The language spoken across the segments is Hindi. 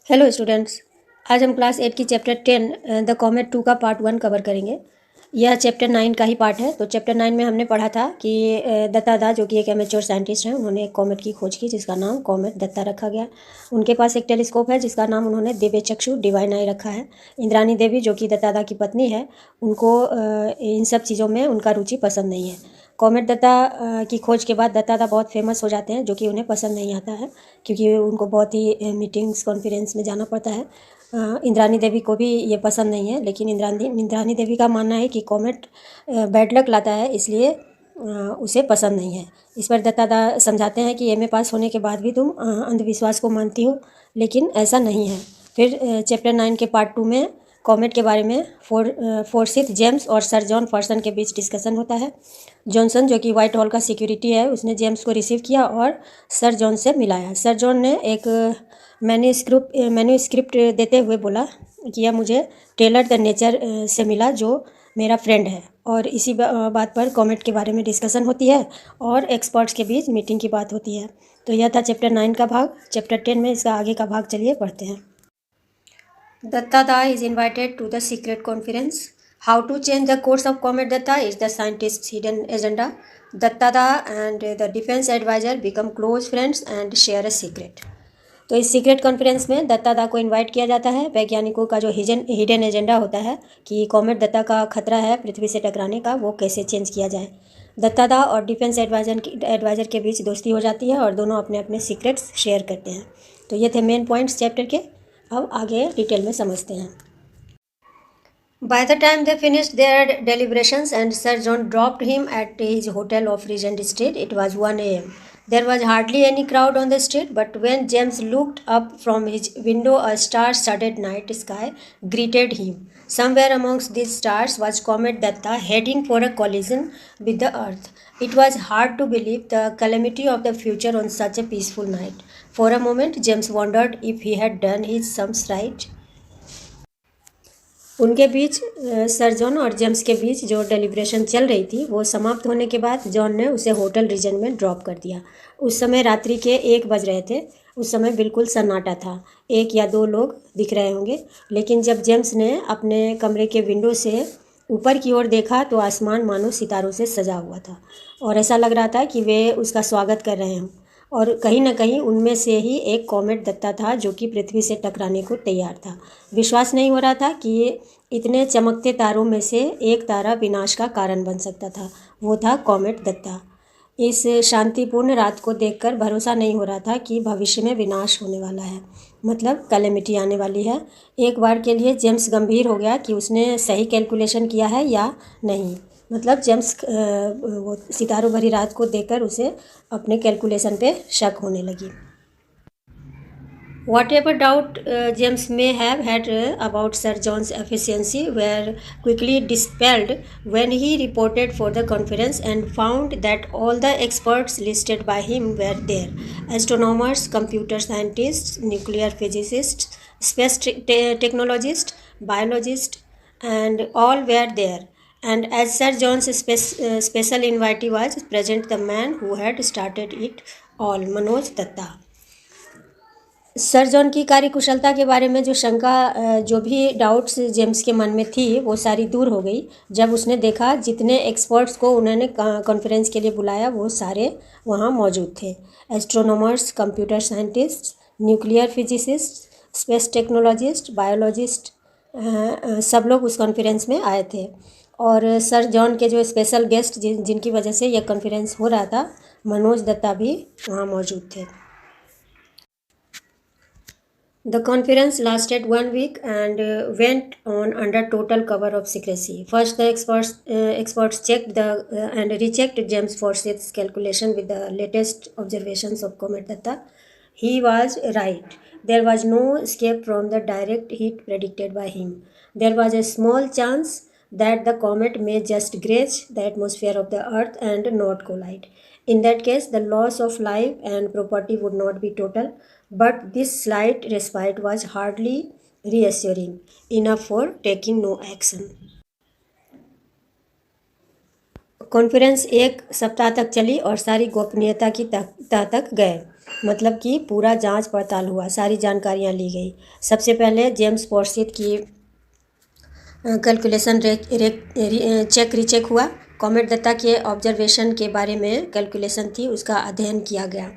Hello students. आज हम क्लास 8 की चैप्टर 10 द कॉमेट 2 का पार्ट 1 कवर करेंगे। यह चैप्टर 9 का ही पार्ट है। तो चैप्टर 9 में हमने पढ़ा था कि दत्ता दा जो कि एक एमेच्योर साइंटिस्ट हैं, उन्होंने एक कॉमेट की खोज की जिसका नाम कॉमेट दत्ता रखा गया। उनके पास एक टेलीस्कोप है जिसका नाम उन्होंने दिव्य चक्षु डिवाइन आई रखा है। इंद्रानी देवी जो कि दत्ता दा की पत्नी है, उनको इन सब चीज़ों में उनका रुचि पसंद नहीं है। कॉमेट दत्ता की खोज के बाद दत्ता दा बहुत फेमस हो जाते हैं, जो कि उन्हें पसंद नहीं आता है क्योंकि उनको बहुत ही मीटिंग्स कॉन्फ्रेंस में जाना पड़ता है। इंद्रानी देवी को भी ये पसंद नहीं है, लेकिन इंद्रानी देवी का मानना है कि कॉमेट बैड लक लाता है, इसलिए उसे पसंद नहीं है। इस पर दत्ता दा समझाते हैं कि एमए पास होने के बाद भी तुम अंधविश्वास को मानती हो, लेकिन ऐसा नहीं है। फिर चैप्टर 9 के पार्ट 2 में कॉमेट के बारे में फोर्सिथ जेम्स और सर जॉन फॉर्सन के बीच डिस्कशन होता है। जॉनसन जो कि व्हाइट हॉल का सिक्योरिटी है, उसने जेम्स को रिसीव किया और सर जॉन से मिलाया। सर जॉन ने एक मैन्यूस्क्रिप्ट देते हुए बोला कि यह मुझे टेलर द नेचर से मिला जो मेरा फ्रेंड है। और इसी बात पर कॉमेट के बारे में डिस्कशन होती है और एक्सपर्ट्स के बीच मीटिंग की बात होती है। तो यह था चैप्टर 9 का भाग। चैप्टर 10 में इसका आगे का भाग चलिए पढ़ते हैं। Datta Da is invited to the secret conference. How to change the course of Comet Datta is the scientist's hidden agenda. Datta Da and the defense advisor become close friends and share a secret. तो इस सीक्रेट कॉन्फ्रेंस में दत्ता दा को इनवाइट किया जाता है। वैज्ञानिकों का जो हिडन एजेंडा होता है कि कॉमेट दत्ता का खतरा है पृथ्वी से टकराने का, वो कैसे चेंज किया जाए। दत्ता दा और डिफेंस एडवाइज़र के बीच दोस्ती हो जाती है और दोनों अपने अपने सीक्रेट्स शेयर करते हैं। तो ये थे मेन पॉइंट्स चैप्टर के। अब आगे डिटेल में समझते हैं। By the time they finished their deliberations and Sir John dropped him at his hotel off Regent Street, it was 1 a.m. There was hardly any crowd on the street, but when James looked up from his window, a star-studded night sky greeted him. Somewhere amongst these stars was Comet Datta heading for a collision with the Earth. It was hard to believe the calamity of the future on such a peaceful night. For a moment, James wondered if he had done his sums right. उनके बीच सर जॉन और जेम्स के बीच जो डेलिब्रेशन चल रही थी, वो समाप्त होने के बाद जॉन ने उसे होटल रीजन में ड्रॉप कर दिया। उस समय रात्रि के 1 बज रहे थे। उस समय बिल्कुल सन्नाटा था, 1 या 2 लोग दिख रहे होंगे। लेकिन जब जेम्स ने अपने कमरे के विंडो से ऊपर की ओर देखा तो आसमान मानो सितारों से सजा हुआ था और ऐसा लग रहा था कि वे उसका स्वागत कर रहे हों। और कहीं न कहीं उनमें से ही एक कॉमेट दत्ता था जो कि पृथ्वी से टकराने को तैयार था। विश्वास नहीं हो रहा था कि इतने चमकते तारों में से एक तारा विनाश का कारण बन सकता था। वो था कॉमेट दत्ता। इस शांतिपूर्ण रात को देखकर भरोसा नहीं हो रहा था कि भविष्य में विनाश होने वाला है, मतलब कैलेमिटी आने वाली है। एक बार के लिए जेम्स गंभीर हो गया कि उसने सही कैलकुलेशन किया है या नहीं। मतलब जेम्स वो सितारों भरी रात को देखकर उसे अपने कैलकुलेशन पे शक होने लगी। Whatever doubt James may have had about Sir John's efficiency were quickly dispelled when he reported for the conference and found that all the experts listed by him were there: astronomers, computer scientists, nuclear physicists, space technologists, biologists, and all were there. And as Sir John's special invitee was present the man who had started it all, Manoj Datta. Sir John की कार्यकुशलता के बारे में जो शंका, जो भी डाउट्स जेम्स के मन में थी, वो सारी दूर हो गई जब उसने देखा जितने एक्सपर्ट्स को उन्होंने कॉन्फ्रेंस के लिए बुलाया वो सारे वहाँ मौजूद थे। Astronomers, computer scientist, nuclear physicist, space technologist, biologist, सब लोग उस कॉन्फ्रेंस में आए थे। और सर जॉन के जो स्पेशल गेस्ट जिनकी वजह से यह कॉन्फ्रेंस हो रहा था, मनोज दत्ता भी वहाँ मौजूद थे। The conference lasted 1 week and went on under total cover of secrecy. First, the experts checked and rechecked James Forsyth's calculation with the latest observations of Comet Datta. He was right. There was no escape from the direct heat predicted by him. There was a small chance that the comet may just graze the atmosphere of the Earth and not collide. In that case, the loss of life and property would not be total, but this slight respite was hardly reassuring enough for taking no action. Conference 1 सप्ताह तक चली और सारी गोपनीयता की तह तक गए। मतलब कि पूरा जांच पड़ताल हुआ, सारी जानकारियां ली गई। सबसे पहले जेम्स फॉरसिथ की कैलकुलेशन चेक रीचेक हुआ। कॉमेट दत्ता के ऑब्जर्वेशन के बारे में कैलकुलेशन थी, उसका अध्ययन किया गया।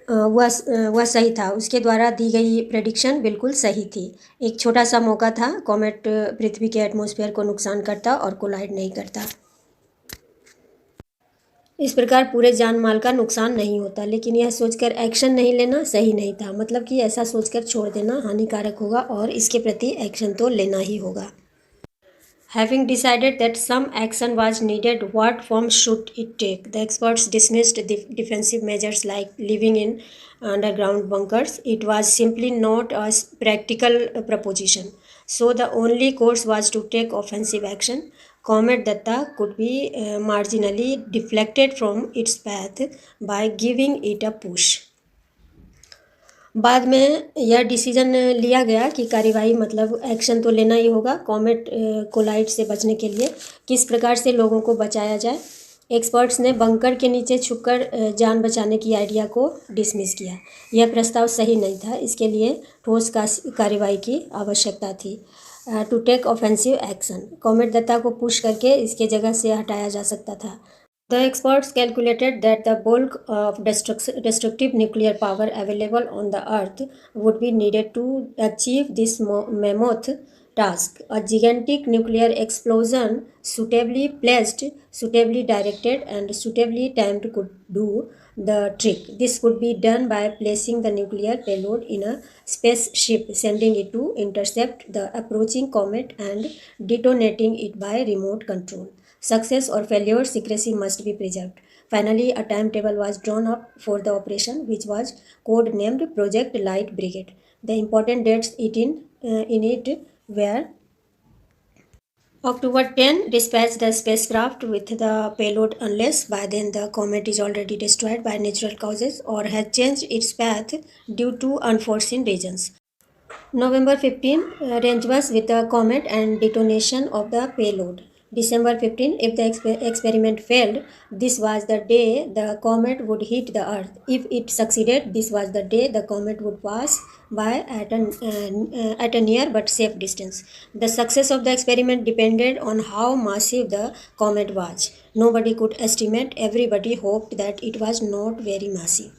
वह सही था, उसके द्वारा दी गई प्रेडिक्शन बिल्कुल सही थी। एक छोटा सा मौका था, कॉमेट पृथ्वी के एटमॉस्फेयर को नुकसान करता और कोलाइड नहीं करता। इस प्रकार पूरे जान माल का नुकसान नहीं होता, लेकिन यह सोचकर एक्शन नहीं लेना सही नहीं था। मतलब कि ऐसा सोचकर छोड़ देना हानिकारक होगा और इसके प्रति एक्शन तो लेना ही होगा। Having decided that some action was needed, what form should it take? The experts dismissed defensive measures like living in underground bunkers. It was simply not a practical proposition. So the only course was to take offensive action. Comet Datta could be marginally deflected from its path by giving it a push. बाद में यह डिसीजन लिया गया कि कार्यवाही मतलब एक्शन तो लेना ही होगा कॉमेट कोलाइड से बचने के लिए। किस प्रकार से लोगों को बचाया जाए? एक्सपर्ट्स ने बंकर के नीचे छुपकर जान बचाने की आइडिया को डिसमिस किया। यह प्रस्ताव सही नहीं था, इसके लिए ठोस कार्यवाही की आवश्यकता थी। To take offensive action, comet Datta को पुश करके इसके जगह से हटाया जा सकता था। The experts calculated that the bulk of destructive nuclear power available on the Earth would be needed to achieve this mammoth task. A gigantic nuclear explosion, suitably placed, suitably directed, and suitably timed could do the trick. This could be done by placing the nuclear payload in a spaceship, sending it to intercept the approaching comet, and detonating it by remote control. Success or failure, secrecy must be preserved. Finally, a timetable was drawn up for the operation, which was code-named Project Light Brigade. The important dates in it were October 10, dispatch the spacecraft with the payload unless by then the comet is already destroyed by natural causes or has changed its path due to unforeseen reasons. November 15, range was with the comet and detonation of the payload. December 15, if the experiment failed, this was the day the comet would hit the Earth. If it succeeded, this was the day the comet would pass by at a near but safe distance. The success of the experiment depended on how massive the comet was. Nobody could estimate. Everybody hoped that it was not very massive.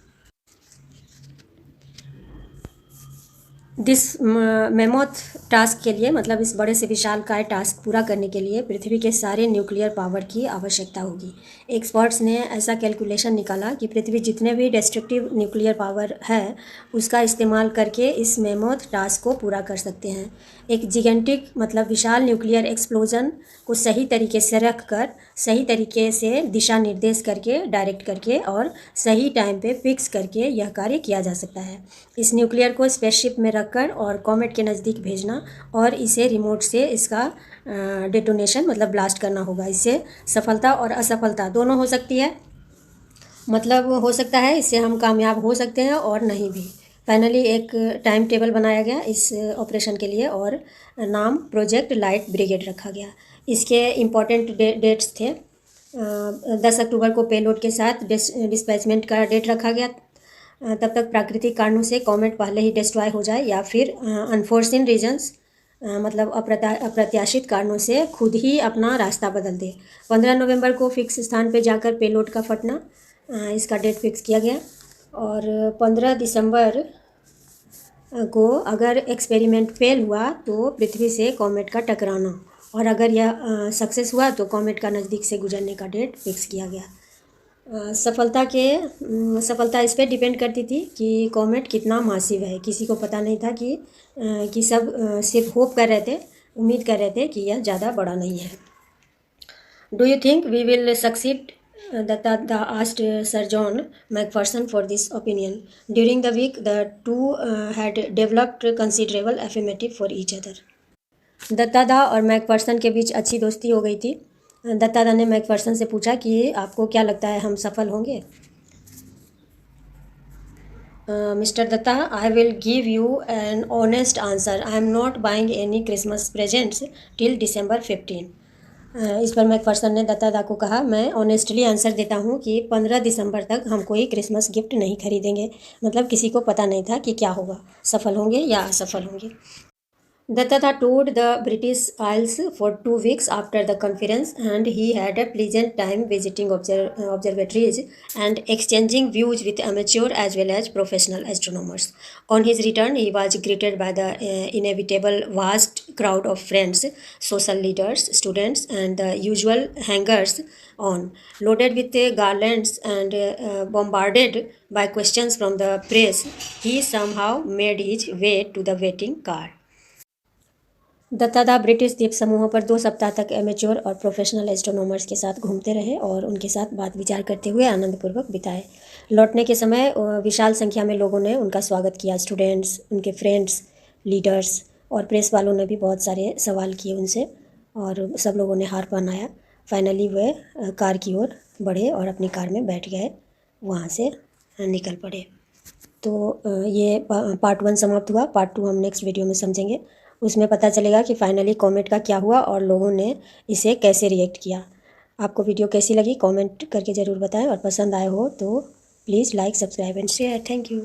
This mammoth task के लिए मतलब इस बड़े से विशालकाय टास्क पूरा करने के लिए पृथ्वी के सारे न्यूक्लियर पावर की आवश्यकता होगी। एक्सपर्ट्स ने ऐसा कैलकुलेशन निकाला कि पृथ्वी जितने भी डिस्ट्रक्टिव न्यूक्लियर पावर है उसका इस्तेमाल करके इस मेमोथ टास्क को पूरा कर सकते हैं। एक जिगेंटिक मतलब विशाल न्यूक्लियर एक्सप्लोजन को सही तरीके से रख कर सही तरीके से दिशा निर्देश करके डायरेक्ट करके और सही टाइम पे फिक्स करके यह कार्य किया जा सकता है। इस न्यूक्लियर को स्पेसशिप में रखकर और कॉमेट के नज़दीक भेजना और इसे रिमोट से इसका डेटोनेशन मतलब ब्लास्ट करना होगा। इससे सफलता और असफलता दोनों हो सकती है, मतलब हो सकता है इससे हम कामयाब हो सकते हैं और नहीं भी। फाइनली एक टाइम टेबल बनाया गया इस ऑपरेशन के लिए और नाम प्रोजेक्ट लाइट ब्रिगेड रखा गया। इसके इम्पॉर्टेंट डेट्स थे 10 अक्टूबर को पेलोड के साथ डिस्पैचमेंट का डेट रखा गया। तब तक प्राकृतिक कारणों से कॉमेट पहले ही डिस्ट्रॉय हो जाए या फिर अनफोर्सिन रीजन्स मतलब अप्रत्याशित कारणों से खुद ही अपना रास्ता बदल दे। 15 नवंबर को फिक्स स्थान पर जाकर पेलोड का फटना, इसका डेट फिक्स किया गया। और 15 दिसंबर को अगर एक्सपेरिमेंट फेल हुआ तो पृथ्वी से कॉमेट का टकराना, और अगर यह सक्सेस हुआ तो कॉमेट का नज़दीक से गुजरने का डेट फिक्स किया गया। सफलता इस पर डिपेंड करती थी कि कॉमेट कितना मासिव है। किसी को पता नहीं था कि सब सिर्फ होप कर रहे थे, उम्मीद कर रहे थे कि यह ज़्यादा बड़ा नहीं है। Do you think we will succeed? Datta asked Sir John Macpherson for this opinion. During the week, the two had developed considerable affinity for each other. दत्तादा और मैकफर्सन के बीच अच्छी दोस्ती हो गई थी। दत्तादा ने मैकफर्सन से पूछा कि आपको क्या लगता है हम सफल होंगे? Mr. Datta, I will give you an honest answer. I am not buying any Christmas presents till December 15. इस पर मैकफर्सन ने दत्ता को कहा, मैं ऑनेस्टली आंसर देता हूँ कि 15 दिसंबर तक हम कोई क्रिसमस गिफ्ट नहीं खरीदेंगे। मतलब किसी को पता नहीं था कि क्या होगा, सफल होंगे या असफल होंगे। Datta toured the British Isles for 2 weeks after the conference, and he had a pleasant time visiting observatories and exchanging views with amateur as well as professional astronomers. On his return, he was greeted by the inevitable vast crowd of friends, social leaders, students, and the usual hangers on, loaded with garlands and bombarded by questions from the press. He somehow made his way to the waiting car. दत्तादा ब्रिटिश द्वीप समूहों पर 2 सप्ताह तक एमेच्योर और प्रोफेशनल एस्ट्रोनॉमर्स के साथ घूमते रहे और उनके साथ बात विचार करते हुए आनंदपूर्वक बिताए। लौटने के समय विशाल संख्या में लोगों ने उनका स्वागत किया। स्टूडेंट्स, उनके फ्रेंड्स, लीडर्स और प्रेस वालों ने भी बहुत सारे सवाल किए उनसे और सब लोगों ने हार पहनाया। फाइनली वे कार की ओर बढ़े और अपनी कार में बैठ गए, वहाँ से निकल पड़े। तो ये पार्ट 1 समाप्त हुआ। पार्ट 2 हम नेक्स्ट वीडियो में समझेंगे। उसमें पता चलेगा कि फाइनली कॉमेट का क्या हुआ और लोगों ने इसे कैसे रिएक्ट किया। आपको वीडियो कैसी लगी कमेंट करके ज़रूर बताएं और पसंद आए हो तो please like, subscribe and share. Thank you.